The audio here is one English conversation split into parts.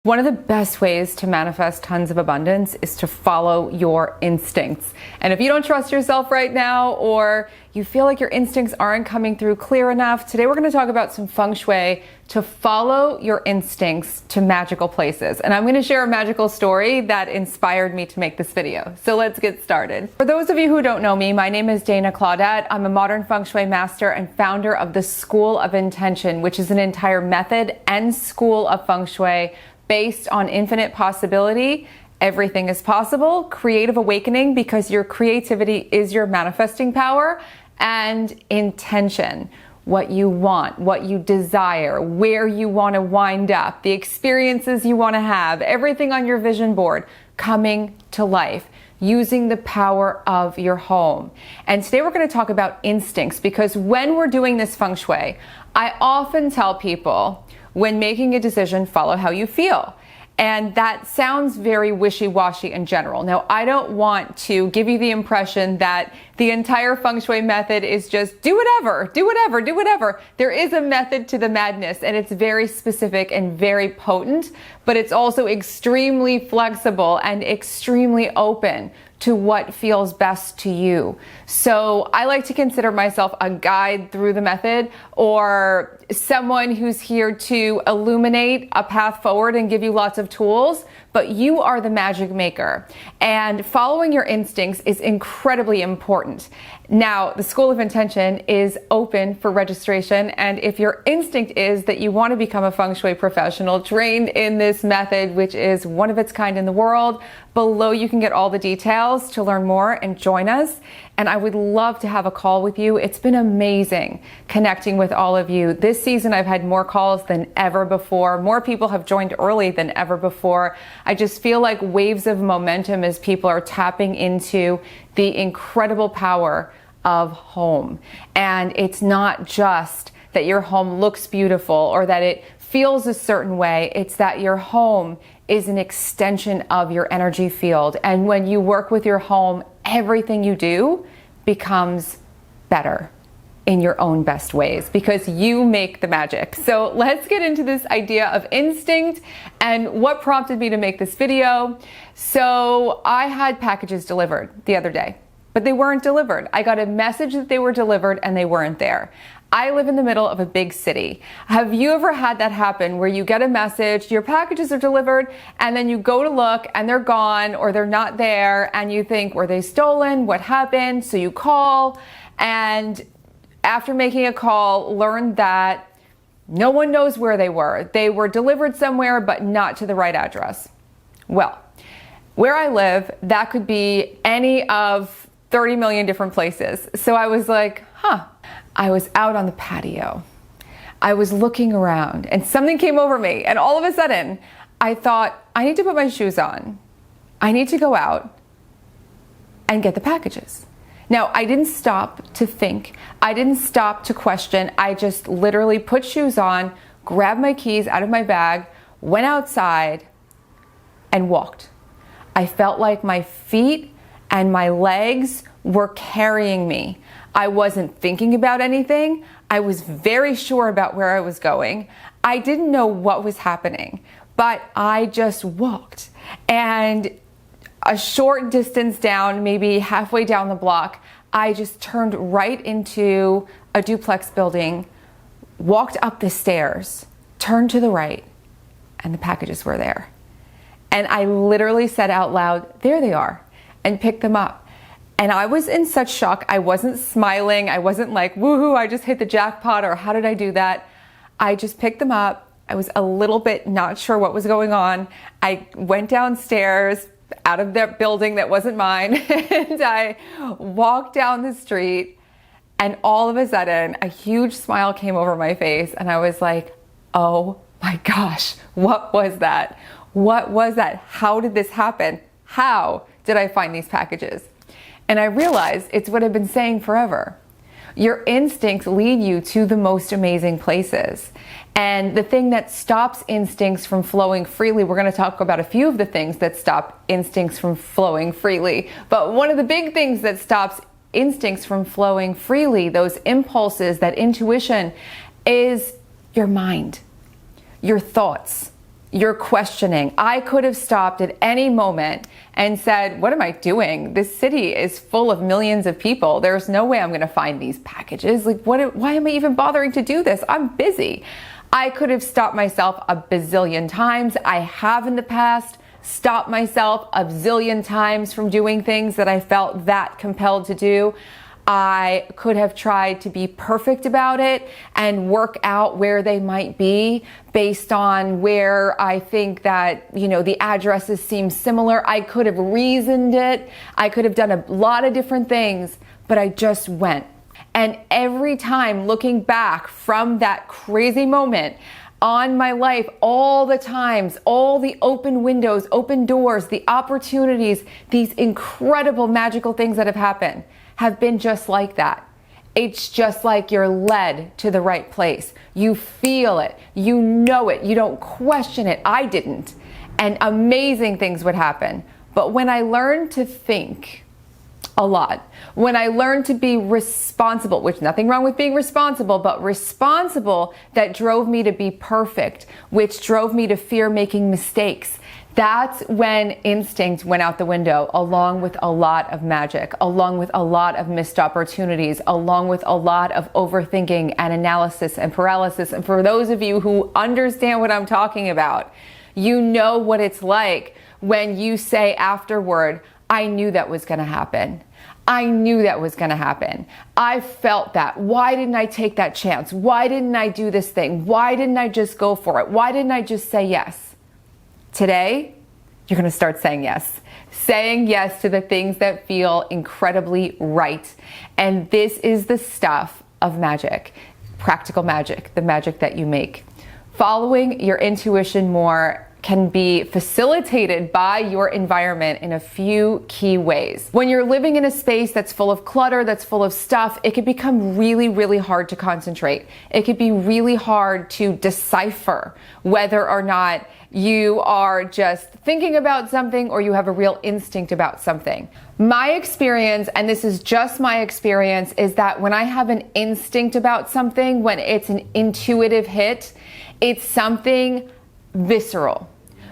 One of the best ways to manifest tons of abundance is to follow your instincts. And if you don't trust yourself right now, or you feel like your instincts aren't coming through clear enough, today we're going to talk about some Feng Shui to follow your instincts to magical places. And I'm going to share a magical story that inspired me to make this video. So let's get started. For those of you who don't know me, my name is Claudat. I'm a modern Feng Shui master and founder of the School of Intention, which is an entire method and school of Feng Shui based on infinite possibility. Everything is possible, creative awakening, because your creativity is your manifesting power, and intention, what you want, what you desire, where you want to wind up, the experiences you want to have, everything on your vision board coming to life using the power of your home. And today we're going to talk about instincts, because when we're doing this Feng Shui, I often tell people, when making a decision, follow how you feel. And that sounds very wishy-washy in general. Now, I don't want to give you the impression that the entire Feng Shui method is just do whatever, do whatever, do whatever. There is a method to the madness, and it's very specific and very potent, but it's also extremely flexible and extremely open to what feels best to you. So I like to consider myself a guide through the method, or someone who's here to illuminate a path forward and give you lots of tools, but you are the magic maker. And following your instincts is incredibly important. Now, the School of Intention is open for registration, and if your instinct is that you want to become a Feng Shui professional trained in this method, which is one of its kind in the world, below you can get all the details to learn more and join us. And I would love to have a call with you. It's been amazing connecting with all of you. This season, I've had more calls than ever before. More people have joined early than ever before. I just feel like waves of momentum as people are tapping into the incredible power of home. And it's not just that your home looks beautiful or that it feels a certain way. It's that your home is an extension of your energy field. And when you work with your home, everything you do becomes better in your own best ways, because you make the magic. So let's get into this idea of instinct and what prompted me to make this video. So I had packages delivered the other day, but they weren't delivered. I got a message that they were delivered and they weren't there. I live in the middle of a big city. Have you ever had that happen where you get a message, your packages are delivered, and then you go to look and they're gone or they're not there, and you think, were they stolen? What happened? So you call, and after making a call, learn that no one knows where they were. They were delivered somewhere, but not to the right address. Well, where I live, that could be any of 30 million different places. So I was like, I was out on the patio. I was looking around and something came over me. And all of a sudden, I thought, I need to put my shoes on. I need to go out and get the packages. Now, I didn't stop to think. I didn't stop to question. I just literally put shoes on, grabbed my keys out of my bag, went outside, and walked. I felt like my feet and my legs were carrying me. I wasn't thinking about anything. I was very sure about where I was going. I didn't know what was happening, but I just walked. And a short distance down, maybe halfway down the block, I just turned right into a duplex building, walked up the stairs, turned to the right, and the packages were there. And I literally said out loud, there they are, and picked them up. And I was in such shock. I wasn't smiling. I wasn't like, woohoo, I just hit the jackpot, or how did I do that? I just picked them up. I was a little bit not sure what was going on. I went downstairs out of that building that wasn't mine, and I walked down the street, and all of a sudden, a huge smile came over my face, and I was like, oh my gosh, what was that? What was that? How did this happen? How did I find these packages? And I realized it's what I've been saying forever. Your instincts lead you to the most amazing places. And the thing that stops instincts from flowing freely, we're going to talk about a few of the things that stop instincts from flowing freely. But one of the big things that stops instincts from flowing freely, those impulses, that intuition, is your mind, your thoughts, you're questioning. I could have stopped at any moment and said, what am I doing? This city is full of millions of people. There's no way I'm going to find these packages. Like, why am I even bothering to do this? I'm busy. I could have stopped myself a bazillion times. I have in the past stopped myself a zillion times from doing things that I felt that compelled to do. I could have tried to be perfect about it and work out where they might be based on where I think that, the addresses seem similar. I could have reasoned it. I could have done a lot of different things, but I just went. And every time looking back from that crazy moment on my life, all the times, all the open windows, open doors, the opportunities, these incredible magical things that have happened have been just like that. It's just like you're led to the right place. You feel it, you know it, you don't question it. I didn't. And amazing things would happen. But when I learned to think a lot, when I learned to be responsible, which nothing wrong with being responsible, but responsible, that drove me to be perfect, which drove me to fear making mistakes. That's when instinct went out the window, along with a lot of magic, along with a lot of missed opportunities, along with a lot of overthinking and analysis and paralysis. And for those of you who understand what I'm talking about, you know what it's like when you say afterward, I knew that was going to happen. I knew that was going to happen. I felt that. Why didn't I take that chance? Why didn't I do this thing? Why didn't I just go for it? Why didn't I just say yes? Today, you're going to start saying yes. Saying yes to the things that feel incredibly right. And this is the stuff of magic, practical magic, the magic that you make. Following your intuition more can be facilitated by your environment in a few key ways. When you're living in a space that's full of clutter, that's full of stuff, it can become really, really hard to concentrate. It could be really hard to decipher whether or not you are just thinking about something or you have a real instinct about something. My experience, and this is just my experience, is that when I have an instinct about something, when it's an intuitive hit, it's something visceral,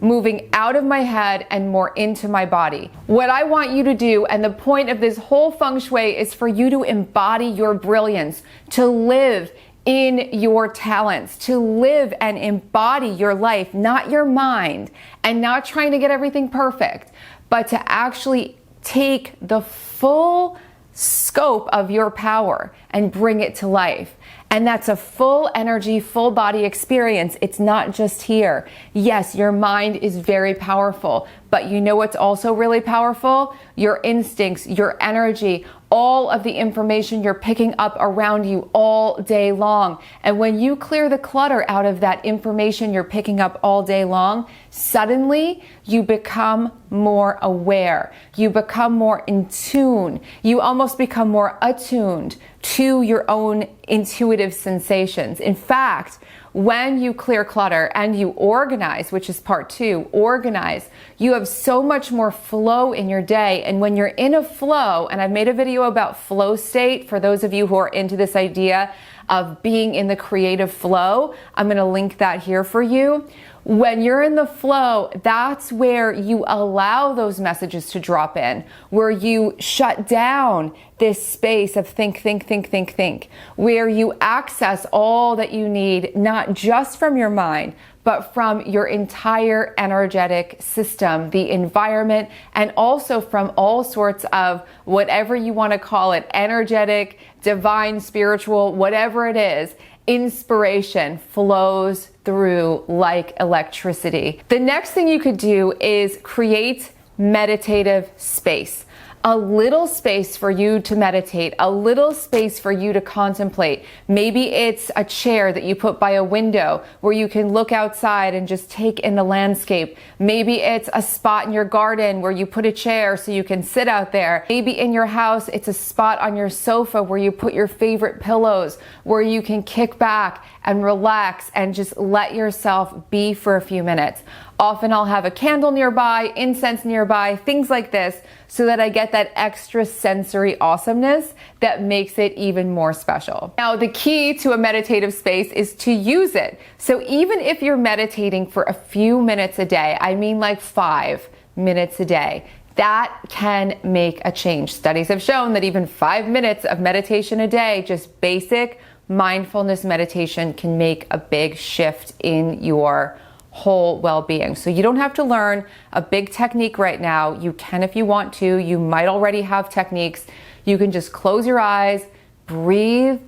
moving out of my head and more into my body. What I want you to do, and the point of this whole Feng Shui, is for you to embody your brilliance, to live in your talents, to live and embody your life, not your mind, and not trying to get everything perfect, but to actually take the full scope of your power and bring it to life. And that's a full energy, full body experience. It's not just here. Yes, your mind is very powerful, but you know what's also really powerful? Your instincts, your energy, all of the information you're picking up around you all day long. And when you clear the clutter out of that information you're picking up all day long, suddenly you become more aware. You become more in tune. You almost become more attuned to your own intuitive sensations. In fact, when you clear clutter and you organize, which is part 2, organize, you have so much more flow in your day. And when you're in a flow, and I've made a video about flow state for those of you who are into this idea of being in the creative flow, I'm going to link that here for you. When you're in the flow, that's where you allow those messages to drop in, where you shut down this space of think, where you access all that you need, not just from your mind, but from your entire energetic system, the environment, and also from all sorts of whatever you want to call it, energetic, divine, spiritual, whatever it is. Inspiration flows through like electricity. The next thing you could do is create meditative space. A little space for you to meditate, a little space for you to contemplate. Maybe it's a chair that you put by a window where you can look outside and just take in the landscape. Maybe it's a spot in your garden where you put a chair so you can sit out there. Maybe in your house, it's a spot on your sofa where you put your favorite pillows, where you can kick back and relax and just let yourself be for a few minutes. Often I'll have a candle nearby, incense nearby, things like this, so that I get that extra sensory awesomeness that makes it even more special. Now, the key to a meditative space is to use it. So even if you're meditating for a few minutes a day, I mean like 5 minutes a day, that can make a change. Studies have shown that even 5 minutes of meditation a day, just basic mindfulness meditation, can make a big shift in your whole well-being. So you don't have to learn a big technique right now. You can if you want to. You might already have techniques. You can just close your eyes, breathe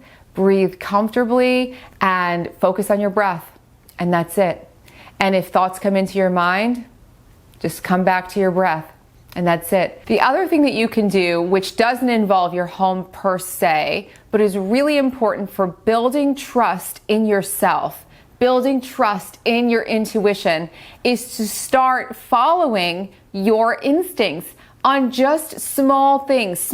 comfortably, and focus on your breath. And that's it. And if thoughts come into your mind, just come back to your breath. And that's it. The other thing that you can do, which doesn't involve your home per se, but is really important for building trust in yourself, building trust in your intuition, is to start following your instincts on just small things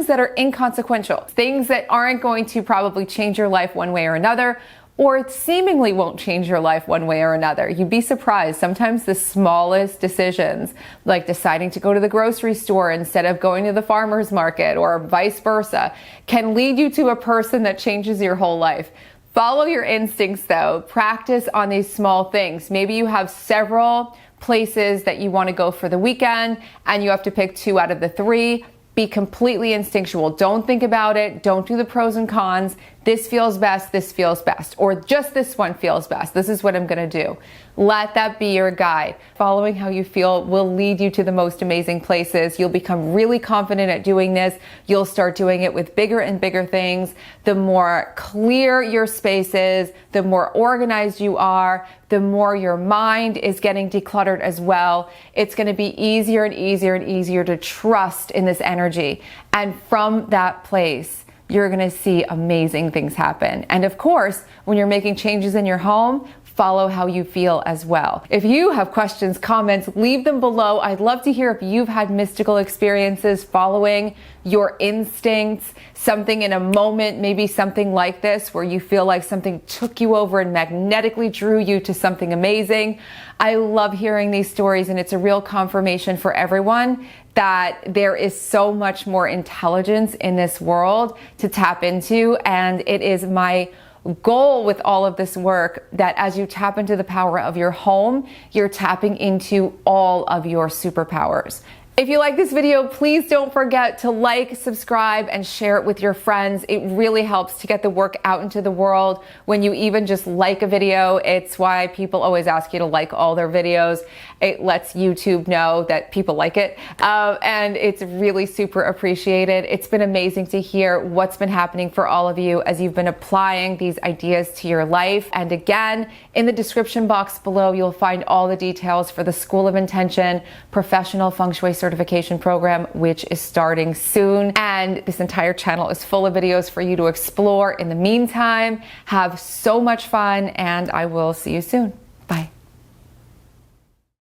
that are inconsequential, things that aren't going to probably change your life one way or another, or it seemingly won't change your life one way or another. You'd be surprised. Sometimes the smallest decisions, like deciding to go to the grocery store instead of going to the farmer's market or vice versa, can lead you to a person that changes your whole life. Follow your instincts though. Practice on these small things. Maybe you have several places that you want to go for the weekend and you have to pick 2 out of the 3. Be completely instinctual. Don't think about it. Don't do the pros and cons. This feels best, this feels best, or just this one feels best. This is what I'm going to do. Let that be your guide. Following how you feel will lead you to the most amazing places. You'll become really confident at doing this. You'll start doing it with bigger and bigger things. The more clear your space is, the more organized you are, the more your mind is getting decluttered as well. It's going to be easier and easier and easier to trust in this energy. And from that place, you're going to see amazing things happen. And of course, when you're making changes in your home, follow how you feel as well. If you have questions, comments, leave them below. I'd love to hear if you've had mystical experiences following your instincts, something in a moment, maybe something like this, where you feel like something took you over and magnetically drew you to something amazing. I love hearing these stories, and it's a real confirmation for everyone that there is so much more intelligence in this world to tap into. And it is my goal with all of this work that as you tap into the power of your home, you're tapping into all of your superpowers. If you like this video, please don't forget to like, subscribe, and share it with your friends. It really helps to get the work out into the world. When you even just like a video, it's why people always ask you to like all their videos. It lets YouTube know that people like it, and it's really super appreciated. It's been amazing to hear what's been happening for all of you as you've been applying these ideas to your life. And again, in the description box below, you'll find all the details for the School of Intention Professional Feng Shui certification program, which is starting soon. And this entire channel is full of videos for you to explore. In the meantime, have so much fun, and I will see you soon.